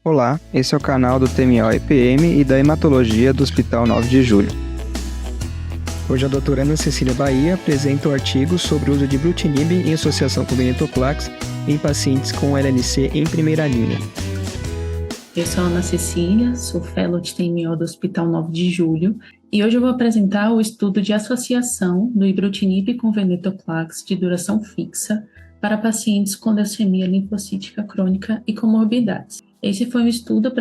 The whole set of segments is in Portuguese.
Olá, esse é o canal do TMO-EPM e da Hematologia do Hospital 9 de Julho. Hoje a doutora Ana Cecília Bahia apresenta o artigo sobre o uso de ibrutinib em associação com venetoclax em pacientes com LLC em primeira linha. Eu sou a Ana Cecília, sou fellow de TMO do Hospital 9 de Julho e hoje eu vou apresentar o estudo de associação do ibrutinib com venetoclax de duração fixa para pacientes com leucemia linfocítica crônica e comorbidades. Esse foi um estudo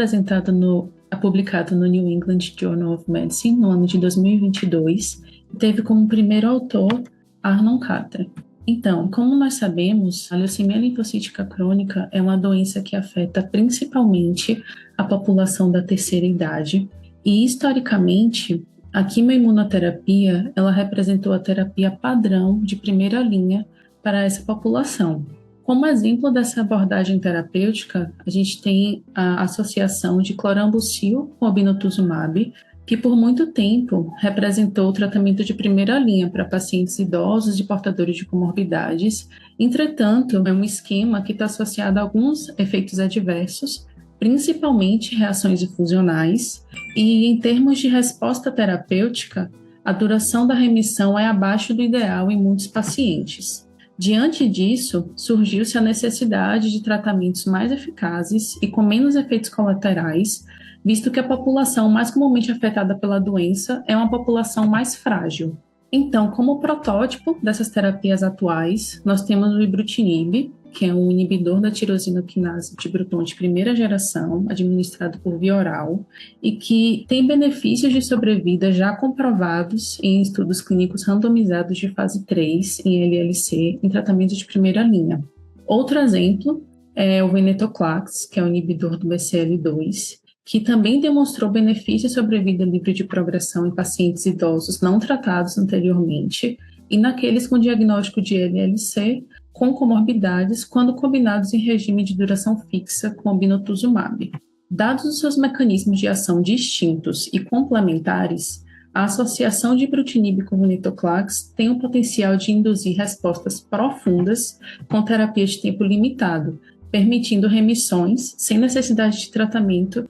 publicado no New England Journal of Medicine no ano de 2022 e teve como primeiro autor Arnon Carter. Então, como nós sabemos, a leucemia linfocítica crônica é uma doença que afeta principalmente a população da terceira idade e, historicamente, a quimioimunoterapia ela representou a terapia padrão de primeira linha para essa população. Como exemplo dessa abordagem terapêutica, a gente tem a associação de clorambucil com obinutuzumab, que por muito tempo representou o tratamento de primeira linha para pacientes idosos e portadores de comorbidades. Entretanto, é um esquema que está associado a alguns efeitos adversos, principalmente reações infusionais, e em termos de resposta terapêutica, a duração da remissão é abaixo do ideal em muitos pacientes. Diante disso, surgiu-se a necessidade de tratamentos mais eficazes e com menos efeitos colaterais, visto que a população mais comumente afetada pela doença é uma população mais frágil. Então, como protótipo dessas terapias atuais, nós temos o ibrutinib, que é um inibidor da tirosina quinase de Bruton de primeira geração, administrado por via oral, e que tem benefícios de sobrevida já comprovados em estudos clínicos randomizados de fase 3 em LLC, em tratamento de primeira linha. Outro exemplo é o venetoclax, que é o inibidor do BCL2, que também demonstrou benefício de sobrevida livre de progressão em pacientes idosos não tratados anteriormente e naqueles com diagnóstico de LLC com comorbidades quando combinados em regime de duração fixa com obinutuzumab. Dados os seus mecanismos de ação distintos e complementares, a associação de ibrutinib com venetoclax tem o potencial de induzir respostas profundas com terapia de tempo limitado, permitindo remissões sem necessidade de tratamento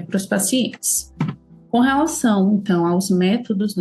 para os pacientes. Com relação, então, aos métodos,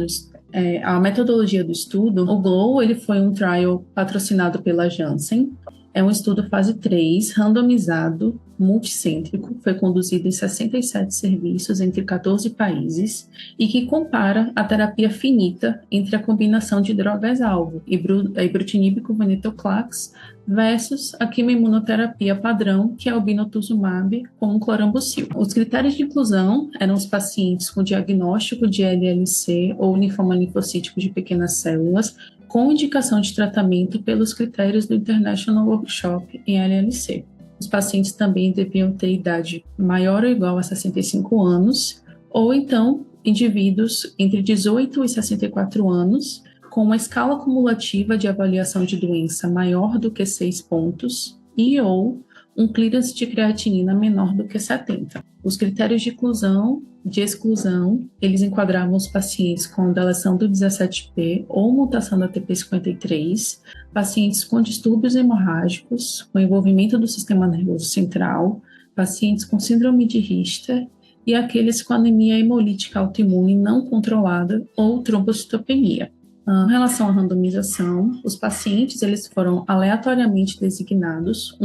a metodologia do estudo, o GLOW ele foi um trial patrocinado pela Janssen, é um estudo fase 3, randomizado, multicêntrico, foi conduzido em 67 serviços entre 14 países e que compara a terapia finita entre a combinação de drogas-alvo, ibrutinib com venetoclax, versus a quimioimunoterapia padrão, que é o obinutuzumab com clorambucil. Os critérios de inclusão eram os pacientes com diagnóstico de LLC ou linfoma linfocítico de pequenas células, com indicação de tratamento pelos critérios do International Workshop em LLC. Os pacientes também deviam ter idade maior ou igual a 65 anos, ou então indivíduos entre 18 e 64 anos, com uma escala cumulativa de avaliação de doença maior do que 6 pontos e ou um clearance de creatinina menor do que 70. Os critérios de exclusão, eles enquadravam os pacientes com deleção do 17p ou mutação da TP53, pacientes com distúrbios hemorrágicos, com envolvimento do sistema nervoso central, pacientes com síndrome de Richter e aqueles com anemia hemolítica autoimune não controlada ou trombocitopenia. Em relação à randomização, os pacientes eles foram aleatoriamente designados,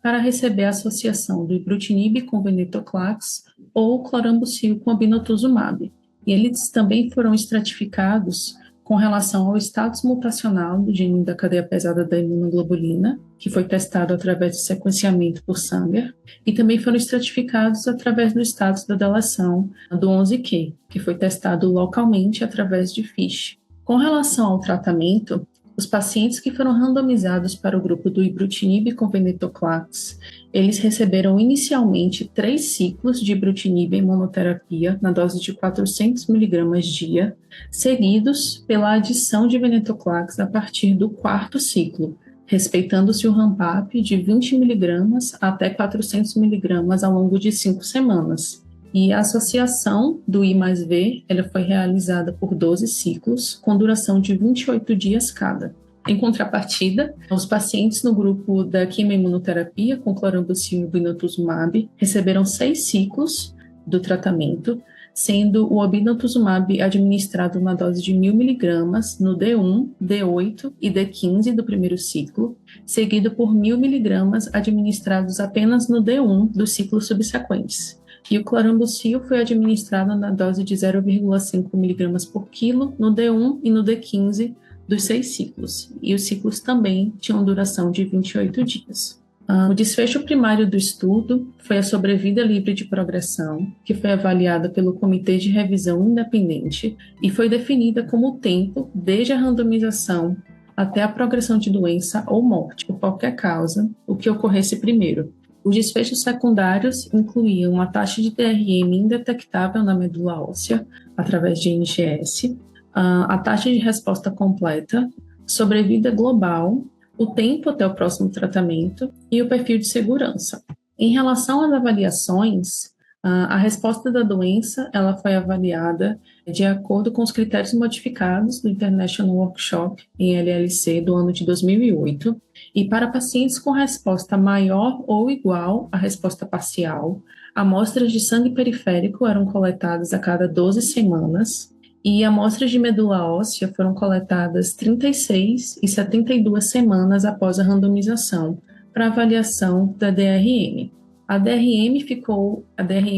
para receber a associação do ibrutinib com venetoclax ou clorambucil com obinutuzumab. E eles também foram estratificados com relação ao status mutacional do gene da cadeia pesada da imunoglobulina, que foi testado através do sequenciamento por Sanger, e também foram estratificados através do status da deleção do 11q, que foi testado localmente através de FISH. Com relação ao tratamento, os pacientes que foram randomizados para o grupo do ibrutinib com venetoclax, eles receberam inicialmente 3 ciclos de ibrutinib em monoterapia na dose de 400 mg dia, seguidos pela adição de venetoclax a partir do 4º ciclo, respeitando-se o ramp-up de 20 mg até 400 mg ao longo de 5 semanas. E a associação do I mais V ela foi realizada por 12 ciclos, com duração de 28 dias cada. Em contrapartida, os pacientes no grupo da quimioimunoterapia com clorambucil e obinutuzumab receberam 6 ciclos do tratamento, sendo o obinutuzumab administrado na dose de 1.000 mg no D1, D8 e D15 do primeiro ciclo, seguido por 1.000 mg administrados apenas no D1 dos ciclos subsequentes. E o clorambucil foi administrado na dose de 0,5 mg por quilo no D1 e no D15 dos 6 ciclos, e os ciclos também tinham duração de 28 dias. O desfecho primário do estudo foi a sobrevida livre de progressão, que foi avaliada pelo Comitê de Revisão Independente e foi definida como o tempo desde a randomização até a progressão de doença ou morte, por qualquer causa, o que ocorresse primeiro. Os desfechos secundários incluíam uma taxa de TRM indetectável na medula óssea, através de NGS, a taxa de resposta completa, sobrevida global, o tempo até o próximo tratamento e o perfil de segurança. Em relação às avaliações, a resposta da doença ela foi avaliada de acordo com os critérios modificados do International Workshop em LLC do ano de 2008, e para pacientes com resposta maior ou igual à resposta parcial, amostras de sangue periférico eram coletadas a cada 12 semanas, e amostras de medula óssea foram coletadas 36 e 72 semanas após a randomização para avaliação da DRM. A DRM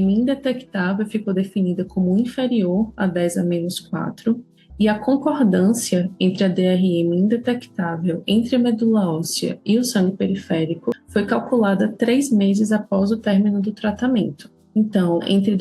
indetectável ficou definida como inferior a 10 a menos 4, e a concordância entre a DRM indetectável entre a medula óssea e o sangue periférico foi calculada 3 meses após o término do tratamento. Então, entre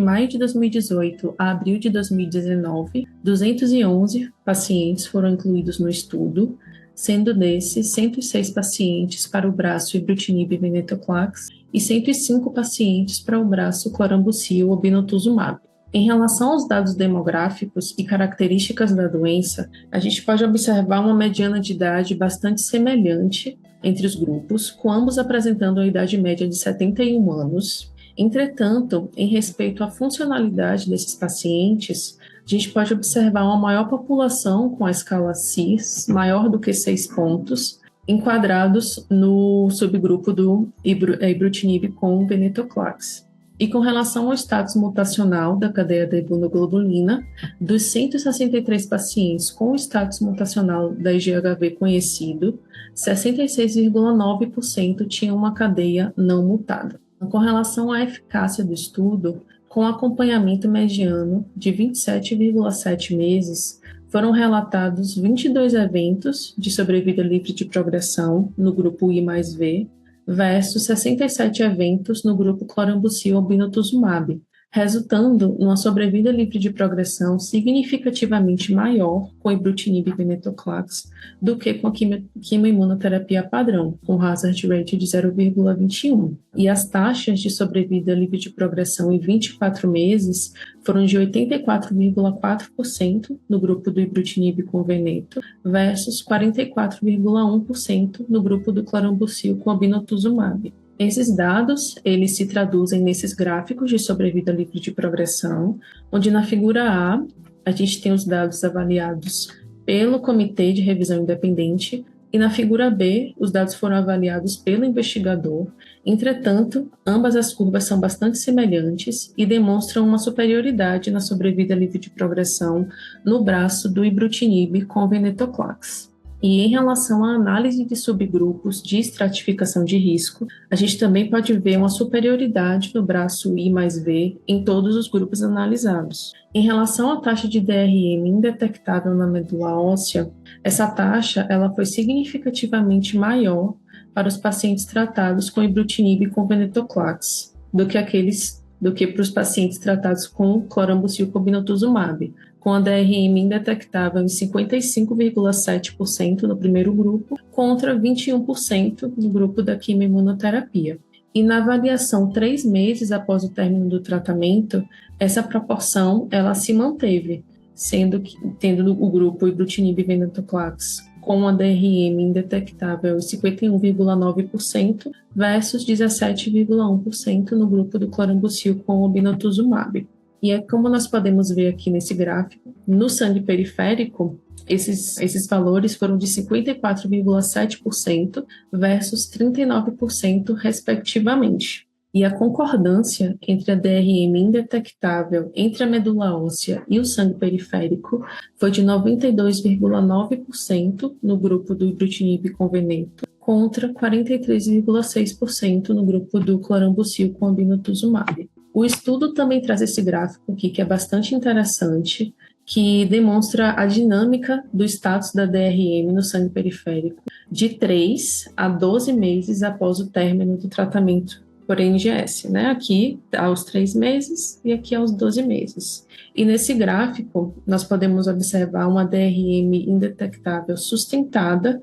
maio de 2018 a abril de 2019, 211 pacientes foram incluídos no estudo, sendo desses 106 pacientes para o braço ibrutinib e venetoclax e 105 pacientes para o braço clorambucil obinutuzumab. Em relação aos dados demográficos e características da doença, a gente pode observar uma mediana de idade bastante semelhante entre os grupos, com ambos apresentando a idade média de 71 anos. Entretanto, em respeito à funcionalidade desses pacientes, a gente pode observar uma maior população com a escala CIS, maior do que 6 pontos, enquadrados no subgrupo do ibrutinib com venetoclax. E com relação ao status mutacional da cadeia da imunoglobulina, dos 163 pacientes com o status mutacional da IgHV conhecido, 66,9% tinham uma cadeia não mutada. Com relação à eficácia do estudo, com acompanhamento mediano de 27,7 meses, foram relatados 22 eventos de sobrevida livre de progressão no grupo I mais V, versus 67 eventos no grupo clorambucil obinutuzumab, resultando numa sobrevida livre de progressão significativamente maior com ibrutinib e venetoclax do que com a quimioimunoterapia padrão, com hazard rate de 0,21. E as taxas de sobrevida livre de progressão em 24 meses foram de 84,4% no grupo do ibrutinib com veneto versus 44,1% no grupo do clorambucil com obinutuzumab. Esses dados, eles se traduzem nesses gráficos de sobrevida livre de progressão, onde na figura A, a gente tem os dados avaliados pelo Comitê de Revisão Independente, e na figura B, os dados foram avaliados pelo investigador. Entretanto, ambas as curvas são bastante semelhantes e demonstram uma superioridade na sobrevida livre de progressão no braço do ibrutinib com venetoclax. E em relação à análise de subgrupos de estratificação de risco, a gente também pode ver uma superioridade no braço I mais V em todos os grupos analisados. Em relação à taxa de DRM indetectável na medula óssea, essa taxa ela foi significativamente maior para os pacientes tratados com ibrutinib com venetoclax do que para os pacientes tratados com clorambucil com obinutuzumab, com a DRM indetectável em 55,7% no primeiro grupo, contra 21% no grupo da quimioimunoterapia. E na avaliação 3 meses após o término do tratamento, essa proporção ela se manteve, tendo o grupo ibrutinib e venetoclax com a DRM indetectável em 51,9% versus 17,1% no grupo do clorambucil com obinutuzumab. E é como nós podemos ver aqui nesse gráfico, no sangue periférico, esses valores foram de 54,7% versus 39%, respectivamente. E a concordância entre a DRM indetectável entre a medula óssea e o sangue periférico foi de 92,9% no grupo do ibrutinib com veneto, contra 43,6% no grupo do clorambucil com obinutuzumab. O estudo também traz esse gráfico aqui, que é bastante interessante, que demonstra a dinâmica do status da DRM no sangue periférico de 3 a 12 meses após o término do tratamento por NGS, né? Aqui aos 3 meses e aqui aos 12 meses. E nesse gráfico, nós podemos observar uma DRM indetectável sustentada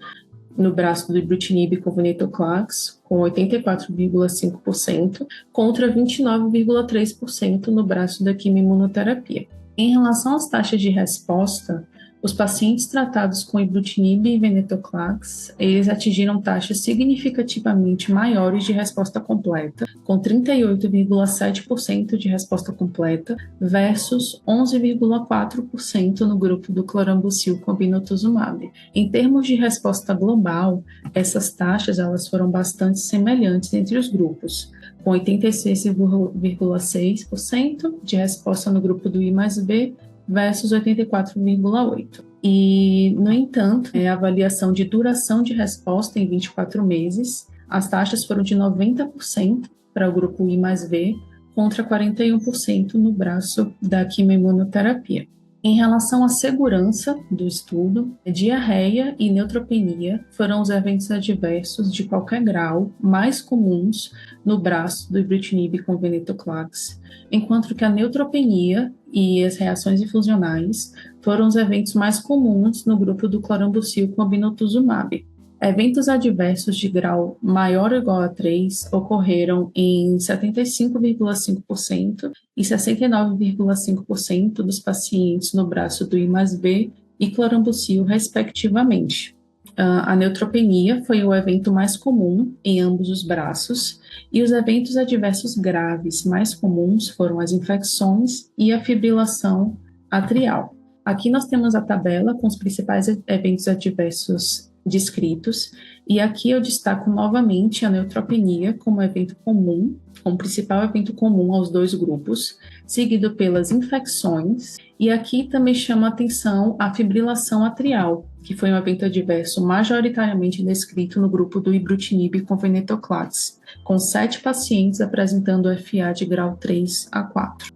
no braço do ibrutinib com venetoclax, com 84,5%, contra 29,3% no braço da quimioimunoterapia. Em relação às taxas de resposta, os pacientes tratados com ibrutinib e venetoclax, eles atingiram taxas significativamente maiores de resposta completa, com 38,7% de resposta completa versus 11,4% no grupo do clorambucil com obinutuzumab. Em termos de resposta global, essas taxas elas foram bastante semelhantes entre os grupos, com 86,6% de resposta no grupo do I mais B versus 84,8%. E, no entanto, a avaliação de duração de resposta em 24 meses, as taxas foram de 90% para o grupo I mais V, contra 41% no braço da quimioimunoterapia. Em relação à segurança do estudo, diarreia e neutropenia foram os eventos adversos de qualquer grau mais comuns no braço do ibrutinib com venetoclax, enquanto que a neutropenia e as reações infusionais foram os eventos mais comuns no grupo do clorambucil com obinutuzumab. Eventos adversos de grau maior ou igual a 3 ocorreram em 75,5% e 69,5% dos pacientes no braço do I mais B e clorambucil, respectivamente. A neutropenia foi o evento mais comum em ambos os braços e os eventos adversos graves mais comuns foram as infecções e a fibrilação atrial. Aqui nós temos a tabela com os principais eventos adversos descritos, e aqui eu destaco novamente a neutropenia como evento comum, como principal evento comum aos dois grupos, seguido pelas infecções, e aqui também chama a atenção a fibrilação atrial, que foi um evento adverso majoritariamente descrito no grupo do ibrutinib com venetoclax, com 7 pacientes apresentando FA de grau 3 a 4.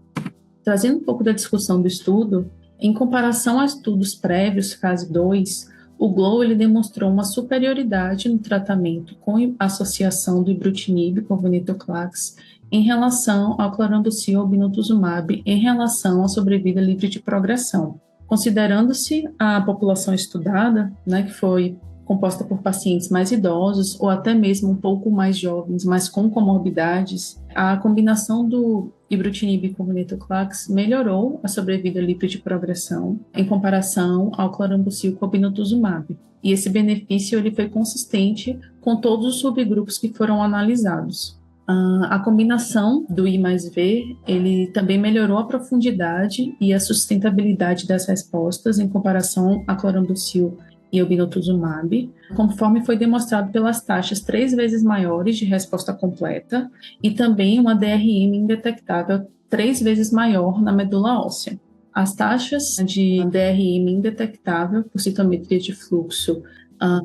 Trazendo um pouco da discussão do estudo, em comparação a estudos prévios, fase 2, o GLOW ele demonstrou uma superioridade no tratamento com associação do ibrutinib com venetoclax em relação ao clorambucil obinutuzumab em relação à sobrevida livre de progressão. Considerando-se a população estudada, né, que foi composta por pacientes mais idosos ou até mesmo um pouco mais jovens, mas com comorbidades, a combinação do ibrutinib com venetoclax melhorou a sobrevida livre de progressão em comparação ao clorambucil com obinutuzumab. E esse benefício ele foi consistente com todos os subgrupos que foram analisados. A combinação do I mais V, ele também melhorou a profundidade e a sustentabilidade das respostas em comparação a clorambucil e obinutuzumab, conforme foi demonstrado pelas taxas 3 vezes maiores de resposta completa e também uma DRM indetectável 3 vezes maior na medula óssea. As taxas de DRM indetectável por citometria de fluxo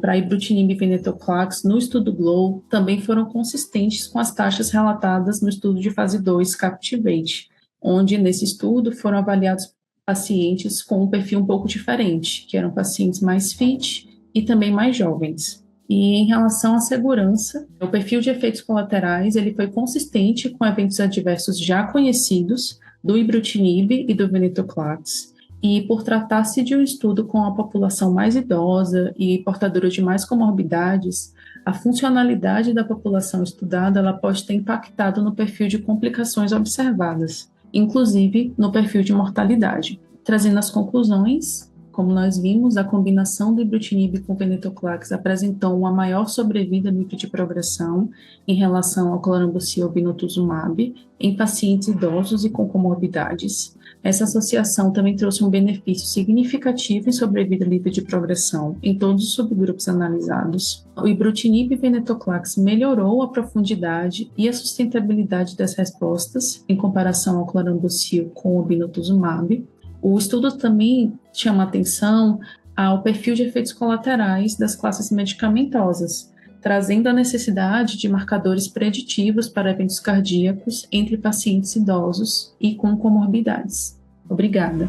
para ibrutinib e venetoclax no estudo GLOW também foram consistentes com as taxas relatadas no estudo de fase 2 Captivate, onde nesse estudo foram avaliados pacientes com um perfil um pouco diferente, que eram pacientes mais fit e também mais jovens. E em relação à segurança, o perfil de efeitos colaterais ele foi consistente com eventos adversos já conhecidos do ibrutinib e do venetoclax, e por tratar-se de um estudo com a população mais idosa e portadora de mais comorbidades, a funcionalidade da população estudada ela pode ter impactado no perfil de complicações observadas, inclusive no perfil de mortalidade. Trazendo as conclusões, Como nós vimos, a combinação do ibrutinib com venetoclax apresentou uma maior sobrevida livre de progressão em relação ao clorambucil obinutuzumab em pacientes idosos e com comorbidades. Essa associação também trouxe um benefício significativo em sobrevida livre de progressão em todos os subgrupos analisados. O ibrutinib e venetoclax melhorou a profundidade e a sustentabilidade das respostas em comparação ao clorambucil com obinutuzumab. O estudo também chama atenção ao perfil de efeitos colaterais das classes medicamentosas, trazendo a necessidade de marcadores preditivos para eventos cardíacos entre pacientes idosos e com comorbidades. Obrigada.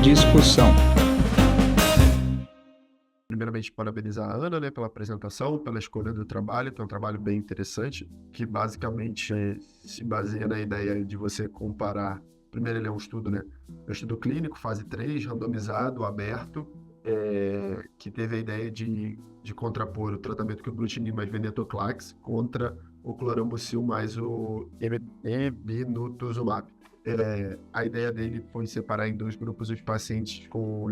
Discussão. Primeiramente, parabenizar a Ana, né, pela apresentação, pela escolha do trabalho, que é um trabalho bem interessante, que basicamente se baseia na ideia de você comparar. Primeiro, ele é um estudo, né? É um estudo clínico, fase 3, randomizado, aberto, que teve a ideia de contrapor o tratamento com o ibrutinib mais venetoclax contra o clorambucil mais o obinutuzumab. A ideia dele foi separar em 2 grupos os pacientes com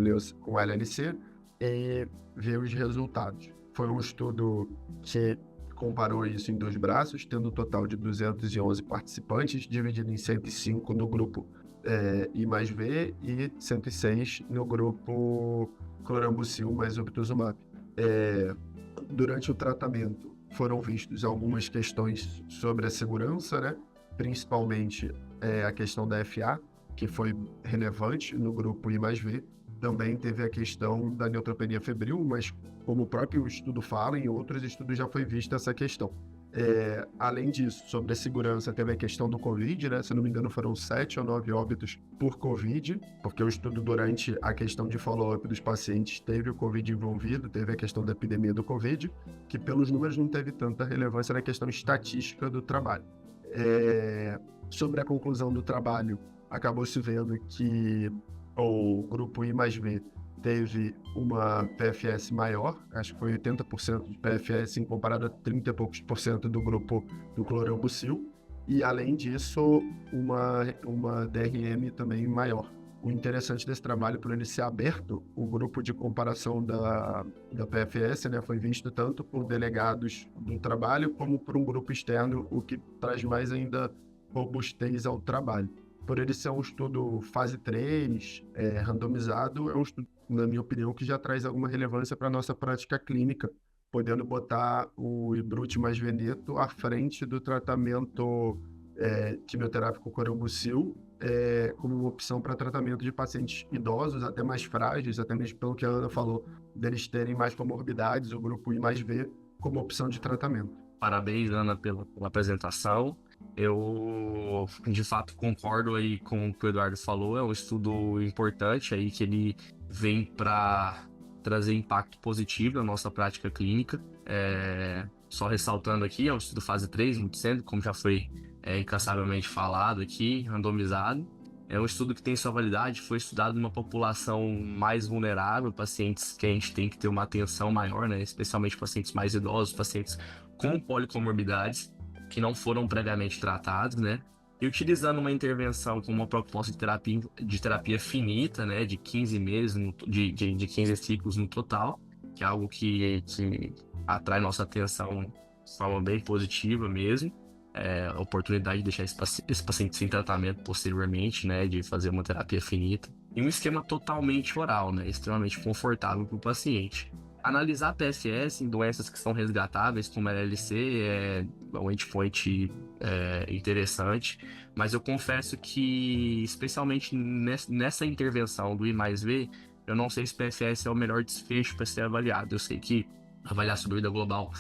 LLC e ver os resultados. Foi um estudo que comparou isso em 2 braços, tendo um total de 211 participantes, dividido em 105 no grupo I mais V e 106 no grupo clorambucil mais obinutuzumab. Durante o tratamento foram vistos algumas questões sobre a segurança, né? Principalmente a questão da FA, que foi relevante no grupo I mais V. Também teve a questão da neutropenia febril, mas como o próprio estudo fala, em outros estudos já foi vista essa questão. Além disso, sobre a segurança, teve a questão do Covid, né? Se não me engano, foram 7 ou 9 óbitos por Covid, porque o estudo, durante a questão de follow-up dos pacientes, teve o Covid envolvido, teve a questão da epidemia do Covid, que pelos números não teve tanta relevância na questão estatística do trabalho. Sobre a conclusão do trabalho, acabou se vendo que o grupo I mais V teve uma PFS maior, acho que foi 80% de PFS em comparado a 30 e poucos por cento do grupo do clorambucil, e além disso, uma DRM também maior. O interessante desse trabalho, por ele ser aberto, o grupo de comparação da PFS, né, foi visto tanto por delegados do trabalho como por um grupo externo, o que traz mais ainda robustez ao trabalho. Por ele ser um estudo fase 3, randomizado, é um estudo, na minha opinião, que já traz alguma relevância para a nossa prática clínica, podendo botar o Ibrut mais Veneto à frente do tratamento quimioterápico clorambucil, como uma opção para tratamento de pacientes idosos, até mais frágeis, até mesmo pelo que a Ana falou, deles terem mais comorbidades, o grupo I mais V, como opção de tratamento. Parabéns, Ana, pela apresentação. Eu, de fato, concordo aí com o que o Eduardo falou. É um estudo importante aí que ele vem para trazer impacto positivo na nossa prática clínica. Só ressaltando aqui, é um estudo fase 3, muito cedo, como já foi incansavelmente falado aqui, randomizado. É um estudo que tem sua validade, foi estudado numa população mais vulnerável, pacientes que a gente tem que ter uma atenção maior, né? Especialmente pacientes mais idosos, pacientes com policomorbidades, que não foram previamente tratados, né? E utilizando uma intervenção com uma proposta de terapia finita, né? De 15 meses, de 15 ciclos no total, que é algo que atrai nossa atenção de forma bem positiva mesmo. A oportunidade de deixar esse paciente sem tratamento posteriormente, né? De fazer uma terapia finita. E um esquema totalmente oral, né? Extremamente confortável para o paciente. Analisar PFS em doenças que são resgatáveis, como LLC, é um endpoint interessante, mas eu confesso que, especialmente nessa intervenção do I mais V, eu não sei se PFS é o melhor desfecho para ser avaliado. Eu sei que avaliar sobrevida global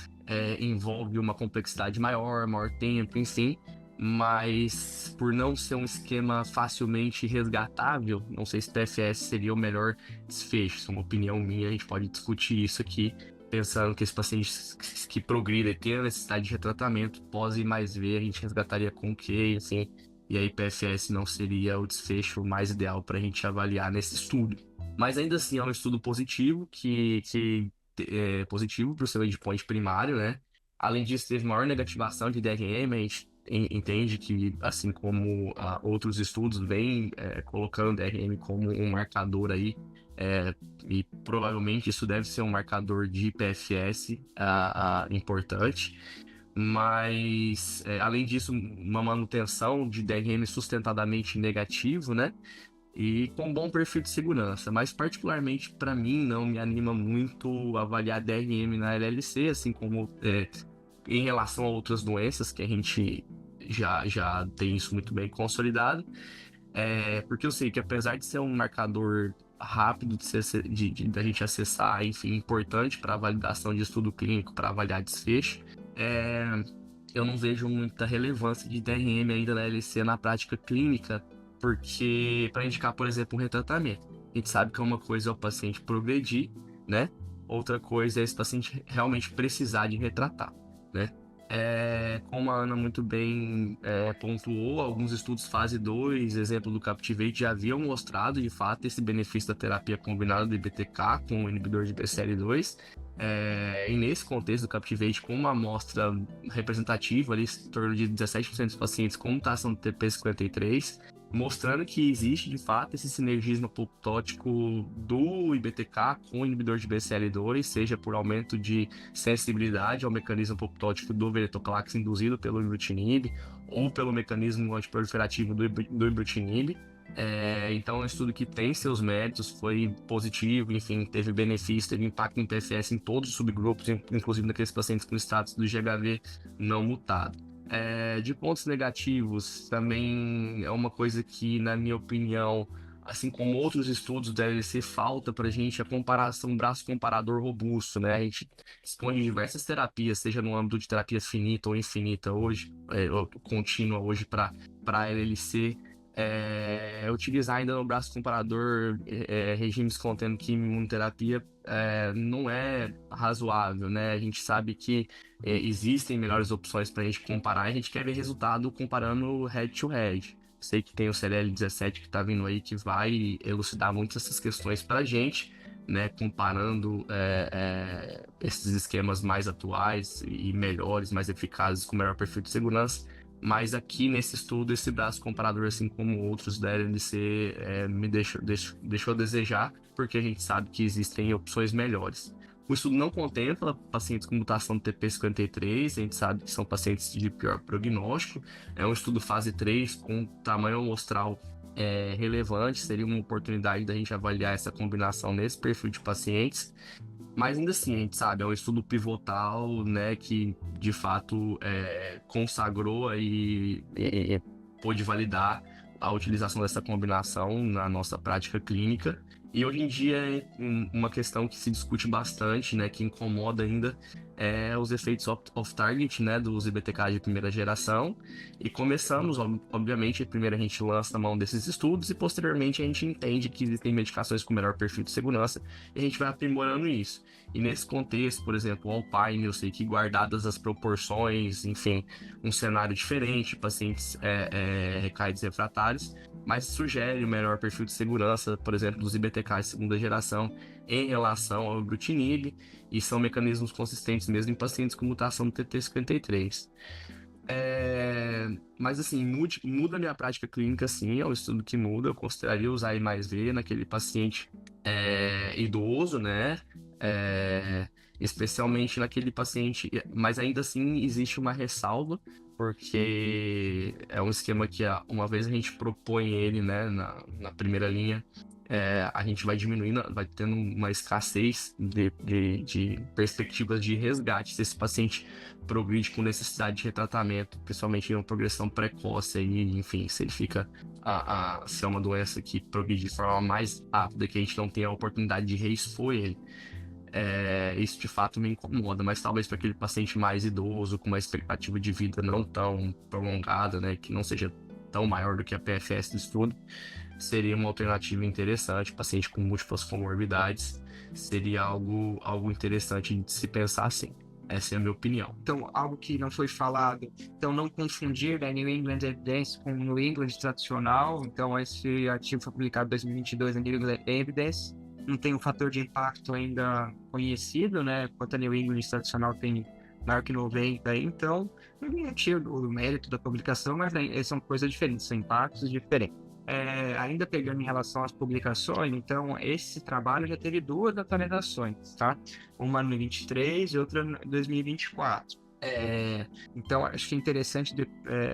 envolve uma complexidade maior tempo, enfim, mas por não ser um esquema facilmente resgatável, não sei se PFS seria o melhor desfecho. Isso é uma opinião minha, a gente pode discutir isso aqui, pensando que esses pacientes que progridem e têm a necessidade de retratamento pós I mais V, a gente resgataria com o quê, assim, e aí PFS não seria o desfecho mais ideal para a gente avaliar nesse estudo. Mas ainda assim é um estudo positivo, que é positivo para o seu endpoint primário, né? Além disso, teve maior negativação de DRM, a gente entende que, assim como outros estudos vêm colocando o DRM como um marcador aí, e provavelmente isso deve ser um marcador de PFS importante, mas além disso, uma manutenção de DRM sustentadamente negativo, né? E com bom perfil de segurança, mas particularmente para mim não me anima muito avaliar DRM na LLC, assim como em relação a outras doenças que a gente já tem isso muito bem consolidado. Porque eu sei que apesar de ser um marcador rápido da gente acessar, enfim, importante para a validação de estudo clínico, para avaliar desfecho, é, eu não vejo muita relevância de DRM ainda na LC na prática clínica, porque para indicar, por exemplo, um retratamento, a gente sabe que uma coisa é o paciente progredir, né? Outra coisa é esse paciente realmente precisar de retratar, né? Como a Ana muito bem pontuou, alguns estudos fase 2, exemplo do Captivate, já haviam mostrado de fato esse benefício da terapia combinada do IBTK com o inibidor de BCL2. E nesse contexto do Captivate, com uma amostra representativa, ali, em torno de 17% dos pacientes com mutação do TP53, mostrando que existe de fato esse sinergismo apoptótico do IBTK com o inibidor de BCL2, seja por aumento de sensibilidade ao mecanismo apoptótico do venetoclax induzido pelo ibrutinib ou pelo mecanismo antiproliferativo do ibrutinib. Então é um estudo que tem seus méritos, foi positivo, enfim, teve benefício, teve impacto em PFS em todos os subgrupos, inclusive naqueles pacientes com status do GHV não mutado. De pontos negativos, também é uma coisa que, na minha opinião, assim como outros estudos, deve ser falta para a gente a comparação, um braço comparador robusto, né? A gente dispõe de diversas terapias, seja no âmbito de terapia finita ou infinita hoje, ou contínua hoje para LLC. Utilizar ainda no braço comparador regimes contendo quimioterapia não é razoável, né? A gente sabe que existem melhores opções para a gente comparar, e a gente quer ver resultado comparando head to head. Sei que tem o CLL17 que está vindo aí, que vai elucidar muito essas questões para a gente, né? Comparando esses esquemas mais atuais e melhores, mais eficazes, com melhor perfil de segurança. Mas aqui nesse estudo, esse braço comparador, assim como outros da LNC, me deixou a desejar, porque a gente sabe que existem opções melhores. O estudo não contempla pacientes com mutação do TP53, a gente sabe que são pacientes de pior prognóstico. É um estudo fase 3 com tamanho amostral relevante, seria uma oportunidade da gente avaliar essa combinação nesse perfil de pacientes. Mas ainda assim, a gente sabe, é um estudo pivotal, né, que de fato consagrou e pôde validar a utilização dessa combinação na nossa prática clínica. E hoje em dia, uma questão que se discute bastante, né, que incomoda ainda, os efeitos off-target, né, dos IBTK de primeira geração. E começamos, obviamente, primeiro a gente lança a mão desses estudos e posteriormente a gente entende que existem medicações com melhor perfil de segurança e a gente vai aprimorando isso. E nesse contexto, por exemplo, o Alpine, eu sei que guardadas as proporções, enfim, um cenário diferente, pacientes recaídos refratários, mas sugere o melhor perfil de segurança, por exemplo, dos IBTK de segunda geração em relação ao ibrutinib, e são mecanismos consistentes mesmo em pacientes com mutação do TT53. Mas assim, muda a minha prática clínica, sim, é um estudo que muda. Eu consideraria usar I mais V naquele paciente idoso, né? Especialmente naquele paciente, mas ainda assim existe uma ressalva, porque é um esquema que uma vez a gente propõe ele, né, na primeira linha, a gente vai diminuindo, vai tendo uma escassez de perspectivas de resgate se esse paciente progride com necessidade de retratamento, principalmente em uma progressão precoce, aí, enfim, se ele fica se é uma doença que progride de forma mais rápida, que a gente não tem a oportunidade de reexpor ele. Isso de fato me incomoda, mas talvez para aquele paciente mais idoso, com uma expectativa de vida não tão prolongada, né, que não seja tão maior do que a PFS do estudo, seria uma alternativa interessante. Paciente com múltiplas comorbidades seria algo interessante de se pensar assim. Essa é a minha opinião. Então, algo que não foi falado, então não confundir a New England Evidence com o New England tradicional. Então, esse artigo foi publicado em 2022 na New England Evidence. Não tem um fator de impacto ainda conhecido, né? Enquanto a New England tradicional tem maior que 90, aí, então não tiro o mérito da publicação, mas são coisas diferentes, são impactos diferentes. Ainda pegando em relação às publicações, então esse trabalho já teve 2 atualizações, tá? Uma no 23 e outra no 2024. Então acho que é interessante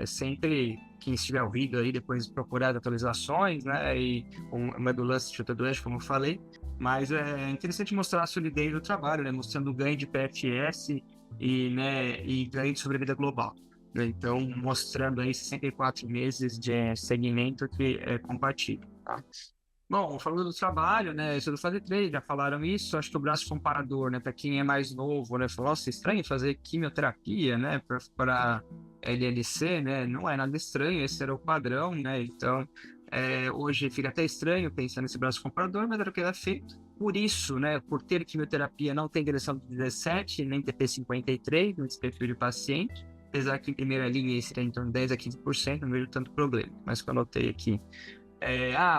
sempre quem estiver ouvindo aí depois procurar atualizações, né? E uma do Lance outra do Edge, como eu falei, mas é interessante mostrar a solidez do trabalho, né? Mostrando o ganho de PFS e ganho de sobrevida global. Então, mostrando aí 64 meses de segmento que é compatível, tá? Bom, falando do trabalho, né, isso do fase 3, já falaram isso, acho que o braço comparador, né, para quem é mais novo, né, falou, nossa, estranho fazer quimioterapia, né, para LLC, né, não é nada estranho, esse era o padrão, né, então, hoje fica até estranho pensar nesse braço comparador, mas era o que era feito. Por isso, né, por ter quimioterapia, não tem direção de 17, nem TP53 nesse perfil de paciente, apesar que em primeira linha esse está em torno de 10 a 15%, não vejo tanto problema, mas que eu anotei aqui.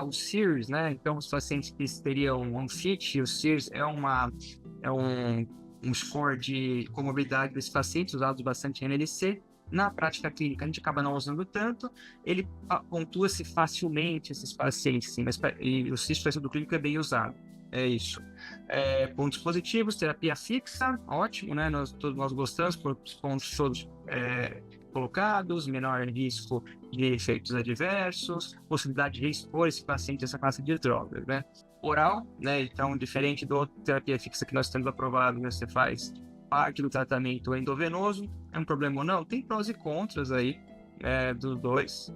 O SEERS, né? Então, os pacientes que teriam um FIT, o SEERS é um score de comorbidade desses pacientes, usados bastante em NLC. Na prática clínica, a gente acaba não usando tanto, ele pontua-se facilmente esses pacientes, sim, e o SEERS para estudo clínico é bem usado. É isso. Pontos positivos, terapia fixa, ótimo, né? Todos nós gostamos, por pontos todos colocados, menor risco de efeitos adversos, possibilidade de expor esse paciente a essa classe de drogas, né? Oral, né? Então, diferente da outra terapia fixa que nós temos aprovado, né? Você faz parte do tratamento endovenoso, é um problema ou não? Tem prós e contras aí, dos dois.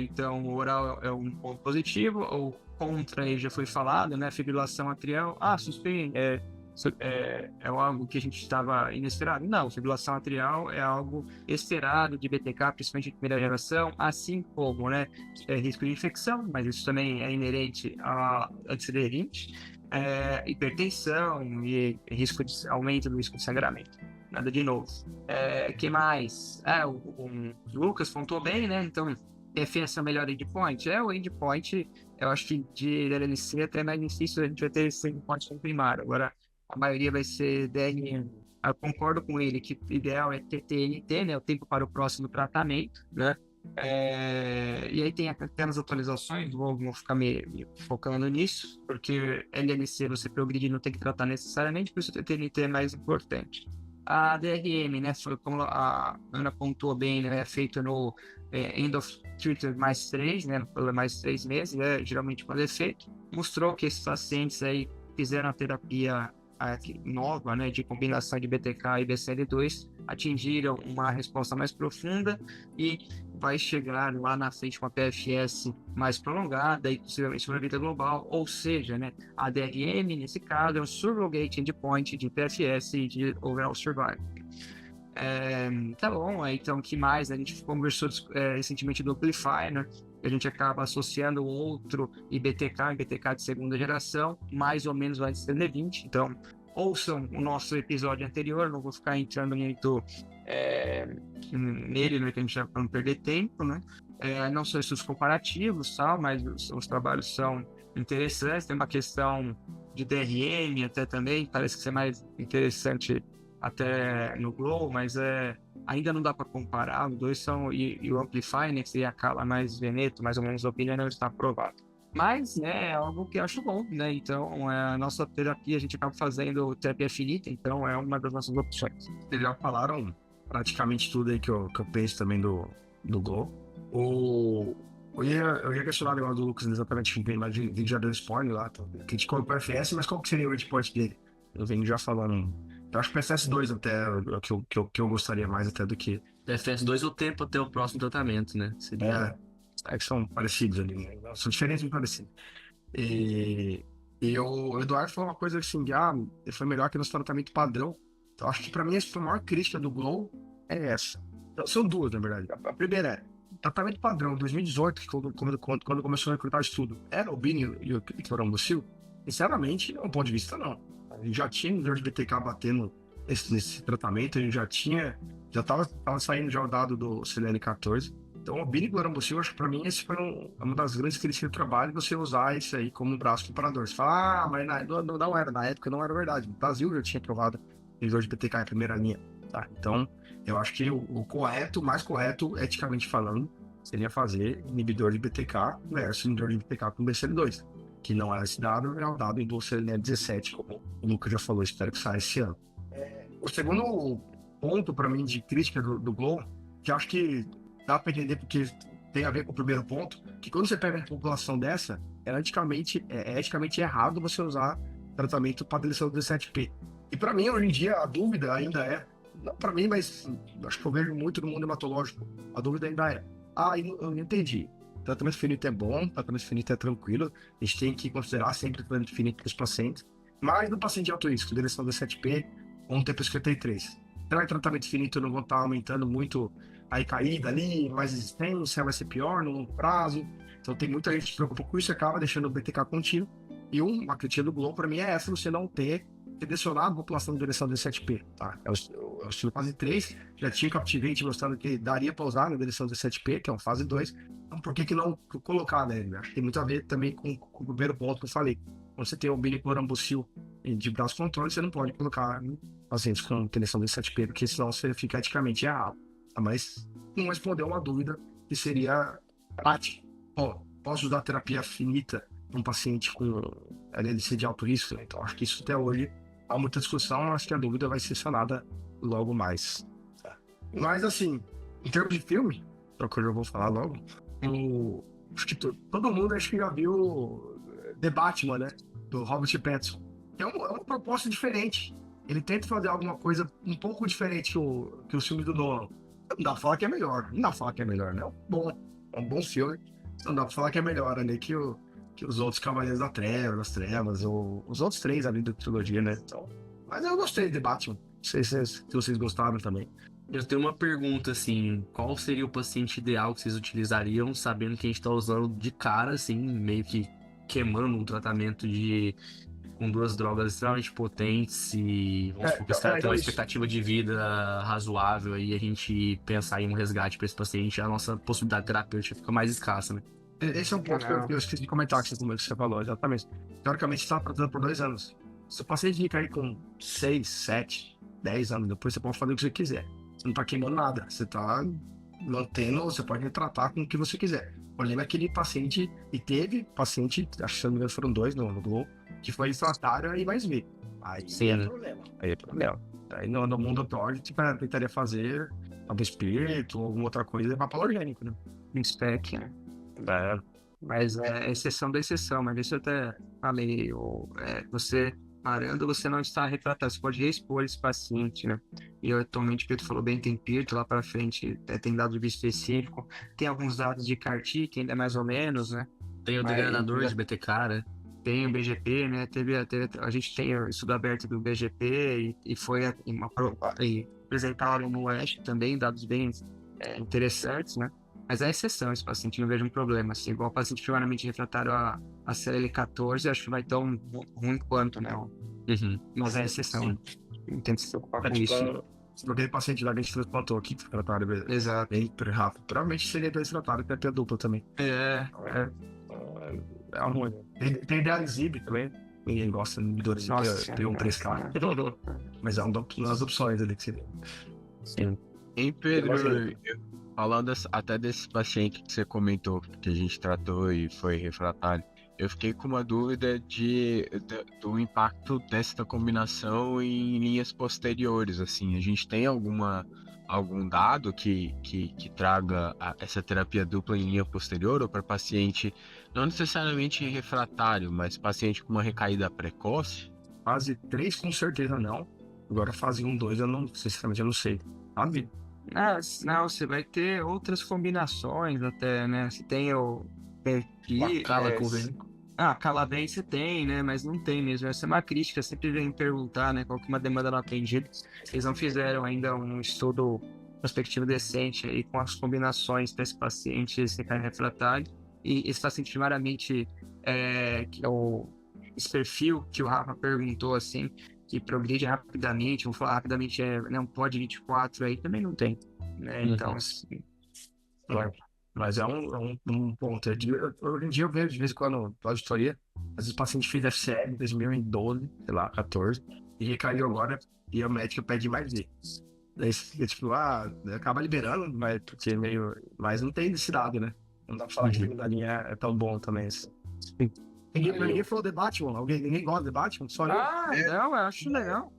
Então, o oral é um ponto positivo, ou contra aí já foi falado, né? Fibrilação atrial, suspeito, é algo que a gente estava inesperado. Não, fibrilação atrial é algo esperado de BTK, principalmente de primeira geração, assim como, né, risco de infecção, mas isso também é inerente a antiaderente, hipertensão e aumento do risco de sangramento. Nada de novo. Que mais? O Lucas pontuou bem, né? Então, PFS é o melhor endpoint? O endpoint, eu acho que de LLC até mais difícil, a gente vai ter esse endpoint no primário. Agora, a maioria vai ser DRM. Eu concordo com ele que o ideal é TTNT, né? O tempo para o próximo tratamento, né? E aí tem apenas atualizações, vou ficar me focando nisso, porque LLC você progredir não tem que tratar necessariamente, por isso o TTNT é mais importante. A DRM, né, foi como a Ana pontuou bem, né, é feito no end of treatment mais 3, né, mais 3 meses, geralmente quando é feito, mostrou que esses pacientes aí fizeram a terapia nova, né, de combinação de BTK e BCL2, atingiram uma resposta mais profunda e vai chegar lá na frente com a PFS mais prolongada e possivelmente sobrevida global, ou seja, né, a DRM, nesse caso, é um surrogate endpoint de PFS e de overall survival. Tá bom, então o que mais? A gente conversou recentemente do Amplify, né? A gente acaba associando outro IBTK de segunda geração, mais ou menos antes do ND20. Então, ouçam o nosso episódio anterior, não vou ficar entrando muito nele, né, que a gente já para não perder tempo, né? Não são estudos comparativos, tal, mas os trabalhos são interessantes. Tem uma questão de DRM até também, parece que ser mais interessante até no Glow, mas ainda não dá para comparar. Os dois são, e o Amplify, né, que seria a cala mais Veneto, mais ou menos a opinião, não está aprovado. Mas é algo que eu acho bom, né? Então, a nossa terapia, a gente acaba fazendo terapia finita, então é uma das nossas opções. Eles já falaram praticamente tudo aí que eu penso também do Glow. Eu ia questionar o negócio do Lucas exatamente, mas o vídeo já deu spoiler lá, criticou o PFS, mas qual que seria o endpoint dele? Eu venho já falando. Eu acho que o PFS2 até é que eu gostaria mais até do que. PFS2 o tempo até o próximo tratamento, né? Seria... que são parecidos ali, né? São diferentes e parecidos. E o Eduardo falou uma coisa assim, ele foi melhor que no tratamento padrão. Então, acho que pra mim essa foi a maior crítica do Glow é essa. Então, são duas, na verdade. A primeira é tratamento padrão, 2018, quando começou a recrutar o estudo, era o Bini e o Clorambucil? Sinceramente, do ponto de vista, não. A gente já tinha o de BTK batendo nesse tratamento, a gente já tava saindo já o dado do CLN14. Então, o Bini e o Clorambucil, acho que pra mim esse foi uma das grandes críticas do trabalho, você usar isso aí como braço comparador. Você fala, mas não era, na época não era verdade. O Brasil já tinha aprovado inibidor de BTK em primeira linha. tá? Então, eu acho que o correto, mais correto, eticamente falando, seria fazer inibidor de BTK versus inibidor de BTK com BCL2, que não é esse dado, é o dado em BCL 17, como o Lucas já falou, espero que saia esse ano. O segundo ponto, para mim, de crítica do Glow, que eu acho que dá para entender porque tem a ver com o primeiro ponto, que quando você pega uma população dessa, é eticamente errado você usar tratamento para deleção do 17P. E para mim, hoje em dia, a dúvida ainda é, não para mim, mas acho que eu vejo muito no mundo hematológico, a dúvida ainda é, eu entendi, tratamento finito é bom, tratamento finito é tranquilo, a gente tem que considerar sempre o tratamento finito dos pacientes, mas no paciente de alto risco, deleção do 17P, com tempo 53. Será que tratamento finito não vão estar aumentando muito a recaída ali, mais resistência, vai ser pior no longo prazo? Então tem muita gente que se preocupa com isso e acaba deixando o BTK contínuo. E uma crítica do Globo, para mim, é essa, você não ter selecionado a população de direção do 17P, tá? É o estilo fase 3, já tinha Captivate mostrando que daria para usar na direção do 17P, que é uma fase 2. Então por que não colocar, né? Acho que tem muito a ver também com o primeiro ponto que eu falei. Quando você tem o biniclorambucil de braço controle, você não pode colocar pacientes com direção do 17P, porque senão você fica eticamente errado. Tá? Mas não respondeu uma dúvida que seria prática. Posso usar terapia finita para um paciente com LLC de alto risco? Então, acho que isso até hoje há muita discussão, acho que a dúvida vai ser sanada logo mais. Tá? Mas, assim, em termos de filme, é o que eu já vou falar logo, acho que todo mundo acho que já viu The Batman, né? Do Robert Pattinson. É uma proposta diferente. Ele tenta fazer alguma coisa um pouco diferente que o filme do Nolan. Não dá pra falar que é melhor. Não dá pra falar que é melhor, né? É um bom filme. Não dá pra falar que é melhor, né? Que os outros Cavaleiros das Trevas, ou os outros 3 ali da trilogia, né? Então, mas eu gostei de Batman. Não sei se vocês gostaram também. Eu tenho uma pergunta, assim, qual seria o paciente ideal que vocês utilizariam, sabendo que a gente tá usando de cara, assim, meio que queimando um tratamento com 2 drogas extremamente potentes e vamos supor que esse cara tem uma expectativa de vida razoável e a gente pensar em um resgate para esse paciente, a nossa possibilidade terapêutica fica mais escassa, né? Esse é um ponto que eu esqueci de comentar que você falou, exatamente. Teoricamente, você está tratando por 2 anos. Se o paciente fica aí com 6, 7, 10 anos, depois você pode fazer o que você quiser. Você não está queimando nada. Você está mantendo, você pode retratar com o que você quiser. O problema é aquele paciente, e teve paciente, acho que se não me engano foram 2 no Globo, que foi refratário e mais ver. Aí é problema. Aí é problema. Aí no mundo atual a gente tentaria fazer algum espírito ou alguma outra coisa, levar para orgânico, né? Spec, né? Mas é exceção da exceção, mas isso eu até falei, você parando, você não está retratado, você pode reexpor esse paciente, né? E atualmente o Pedro falou bem, tem Pirto lá para frente, tem dado de específico, tem alguns dados de CAR-T, que ainda é mais ou menos, né? Tem o degradador de BTK, né? Tem o BGP, né? A gente tem o estudo aberto do BGP e apresentaram no Oeste também dados bem interessantes, né? Mas é exceção esse paciente, não vejo um problema. Assim, igual o paciente primeiramente refratário a CLL14, acho que vai tão ruim quanto, né? Mas é exceção. Tenta se preocupar com isso. Aquele paciente lá que a gente transplantou aqui, tratário Exato. bem rápido. Provavelmente seria bem tratado, terapia dupla também. É ruim. Tem Idealizib também. Ninguém gosta de dores. Tem um 3K. Mas é uma das opções ali que seria. Sim. Hein, Pedro, falando até desse paciente que você comentou, que a gente tratou e foi refratário, eu fiquei com uma dúvida do impacto dessa combinação em linhas posteriores, assim, a gente tem algum dado que traga essa terapia dupla em linha posterior ou para paciente, não necessariamente refratário, mas paciente com uma recaída precoce? Fase 3 com certeza não. Agora fase 1, 2 eu não, sinceramente eu não sei. Sabe? Não, você vai ter outras combinações até, né? Você tem o perfil. Calaven você tem, né? Mas não tem mesmo. Essa é uma crítica, sempre vem perguntar, né? Qual que é uma demanda não atendida. Eles não fizeram ainda um estudo prospectivo decente aí com as combinações desse paciente refratário. E esse paciente primariamente que é esse perfil que o Rafa perguntou, assim, que progride rapidamente, vamos falar rapidamente, um POD 24 aí também não tem, né? Então, assim, mas é um ponto. Hoje em dia eu vejo de vez em quando na auditoria, às vezes o paciente fez FCL em 2012, sei lá, 14, e recaiu agora, e a médica pede mais vezes. Daí, tipo, acaba liberando, mas, porque meio... mas não tem desse lado, né? Não dá pra falar que a linha é tão bom também. Assim. Ninguém falou The Batman, ninguém gosta de The Batman, só eu. Não, eu acho legal.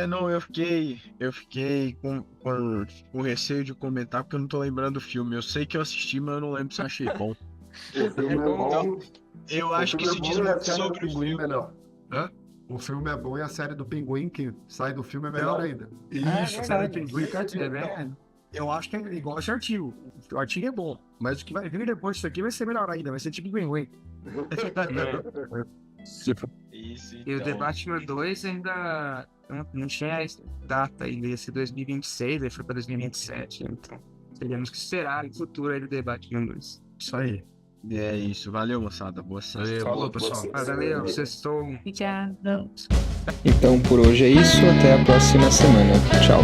Não, eu fiquei com receio de comentar porque eu não tô lembrando do filme. Eu sei que eu assisti, mas eu não lembro se eu achei bom. O filme é bom. Eu acho que se diz muito sobre o filme. melhor. Hã? O filme é bom e a série do Pinguim que sai do filme é melhor ainda. Isso, série do Pinguim, eu acho que é igual esse artigo. O artigo é bom, mas o que vai vir depois disso aqui vai ser melhor ainda, vai ser tipo Pinguim. Isso, E o The Batman 2 ainda não tinha data, ainda ia ser 2026, aí foi pra 2027, então teríamos que esperar o futuro aí do The Batman 2. Isso aí. É isso, valeu, moçada. Boa sexta. Falou, pessoal. Valeu, vocês estão... Obrigada. Então por hoje é isso, até a próxima semana. Tchau.